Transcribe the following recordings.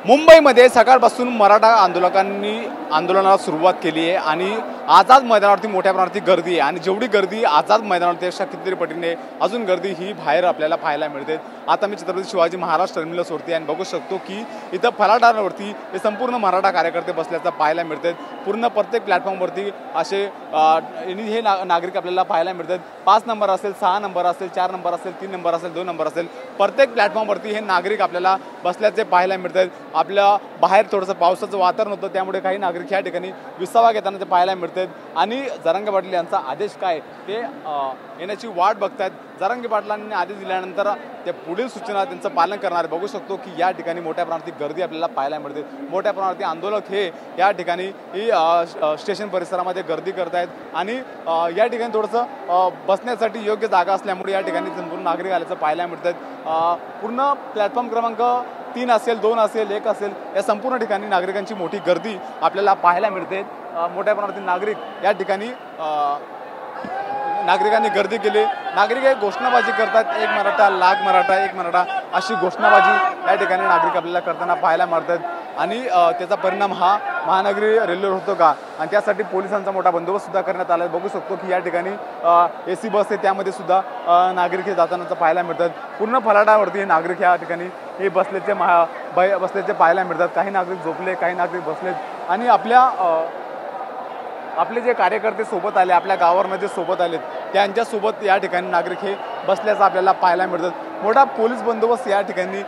मुंबईमध्ये सकाळपासून मराठा आंदोलनाला सुरुवात केली आहे आणि आझाद मैदानावरती मोठ्या प्रमाणावरती गर्दी आहे आणि जेवढी गर्दी आझाद मैदानावरती अशा कितीतरी पटीने अजून गर्दी ही बाहेर आपल्याला पाहायला मिळते। आता मी छत्रपती शिवाजी महाराज टर्मिनसवरती आणि बघू शकतो की इथं फलाटावरती हे संपूर्ण मराठा कार्यकर्ते बसल्याचं पाहायला मिळतात। पूर्ण प्रत्येक प्लॅटफॉर्मवरती असे हे नागरिक आपल्याला पाहायला मिळतात। 5 नंबर असेल, 6 नंबर असेल, 4 नंबर असेल, 3 नंबर असेल, 2 नंबर असेल, प्रत्येक प्लॅटफॉर्मवरती हे नागरिक आपल्याला बसल्याचे पाहायला मिळतात। आपल्या बाहेर थोडंसं पावसाचं वातावरण होतं त्यामुळे काही नागरिक या ठिकाणी विसावा घेताना ते पाहायला मिळतात आणि जरांगे पाटील यांचा आदेश काय ते येण्याची वाट बघतायत। जरांगे पाटलांनी आदेश दिल्यानंतर ते पुढील सूचना त्यांचं पालन करणार। बघू शकतो की या ठिकाणी मोठ्या प्रमाणात गर्दी आपल्याला पाहायला मिळते। मोठ्या प्रमाणात आंदोलक हे या ठिकाणी स्टेशन परिसरामध्ये गर्दी करतायत आणि या ठिकाणी थोडंसं बसण्यासाठी योग्य जागा असल्यामुळे या ठिकाणी संपूर्ण नागरिक आल्याचं पाहायला मिळतात। पूर्ण प्लॅटफॉर्म क्रमांक 3 असेल, 2 असेल, 1 असेल, या संपूर्ण ठिकाणी नागरिकांची मोठी गर्दी आपल्याला पाहायला मिळते। मोठ्या प्रमाणातील नागरिक या ठिकाणी नागरिकांनी गर्दी केली। नागरिक एक घोषणाबाजी करतात, एक मराठा लाख मराठा, एक मराठा अशी घोषणाबाजी या ठिकाणी नागरिक आपल्याला करताना पाहायला मिळतात आणि त्याचा परिणाम हा महानगरी रेल्वेवर होतो का आणि त्यासाठी पोलिसांचा मोठा बंदोबस्त सुद्धा करण्यात आला। बघू शकतो की या ठिकाणी AC बस आहे त्यामध्ये सुद्धा नागरिक हे जाताना पाहायला मिळतात। पूर्ण फलाटावरती हे नागरिक या ठिकाणी हे बसल्याचे पाहायला मिळतात। काही नागरिक झोपले, काही नागरिक बसलेत आणि आपले जे कार्यकर्ते सोबत आले, आपल्या गावावरनं जे सोबत आलेत त्यांच्यासोबत या ठिकाणी नागरिक हे बसल्याचं आपल्याला पाहायला मिळतात। मोठा पोलीस बंदोबस्त या ठिकाणी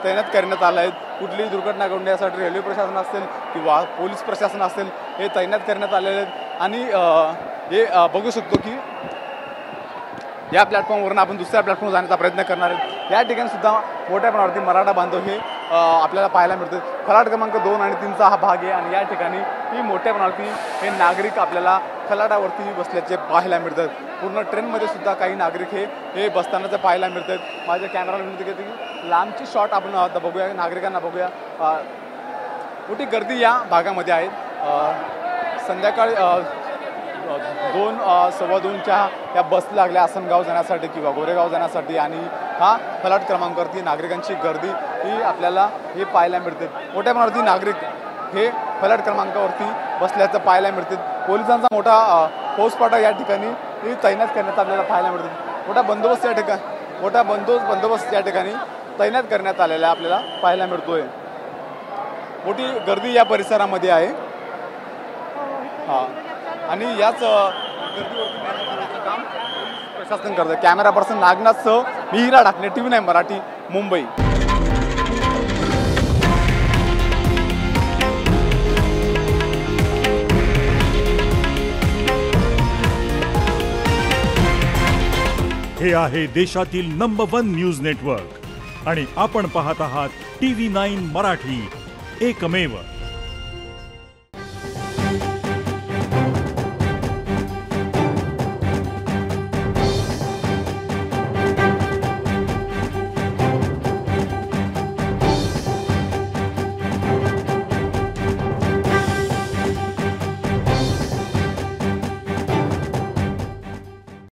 तैनात करण्यात आला आहे। कुठलीही दुर्घटना घडण्यासाठी रेल्वे प्रशासन असेल किंवा पोलीस प्रशासन असेल हे तैनात करण्यात आलेले आहेत आणि हे बघू शकतो की या प्लॅटफॉर्मवरून आपण दुसऱ्या प्लॅटफॉर्मवर जाण्याचा प्रयत्न करणार आहेत। या ठिकाणी सुद्धा मोठ्या प्रमाणावरती मराठा बांधव हे आपल्याला पाहायला मिळतात। फलाट क्रमांक 2 आणि 3चा हा भाग आहे आणि या ठिकाणी ही मोठ्या प्रमाणावरती हे नागरिक आपल्याला फलाटावरती बसल्याचे पाहायला मिळतात। पूर्ण ट्रेनमध्ये सुद्धा काही नागरिक हे बसतानाचं पाहायला मिळतात। माझ्या कॅमेराला विनंती करते की लांबची शॉट आपण आता बघूया, नागरिकांना बघूया। मोठी गर्दी या भागामध्ये आहे। संध्याकाळी 2:15च्या या बस लागल्या आसनगाव जाण्यासाठी किंवा गोरेगाव जाण्यासाठी आणि हा फलाट क्रमांकावरती नागरिकांची गर्दी ही आपल्याला हे पाहायला मिळते। मोठ्या प्रमाणावरती नागरिक हे फलाट क्रमांकावरती बसल्याचं पाहायला मिळते। पोलिसांचा मोठा फौजफाटा या ठिकाणी ही तैनात करण्यात आपल्याला पाहायला मिळते। मोठा बंदोबस्त या ठिकाणी तैनात करण्यात आलेला आपल्याला पाहायला मिळतोय। मोठी गर्दी या परिसरामध्ये आहे आणि याच गर्दीवरती काम प्रशासन करतं। कॅमेरा पर्सन नागनाथसह मी हिरा ढाकणे, TV9 मराठी, मुंबई। हे आहे देशातील नंबर 1 न्यूज नेटवर्क आणि आपण पाहत आहात TV9 मराठी, एकमेव।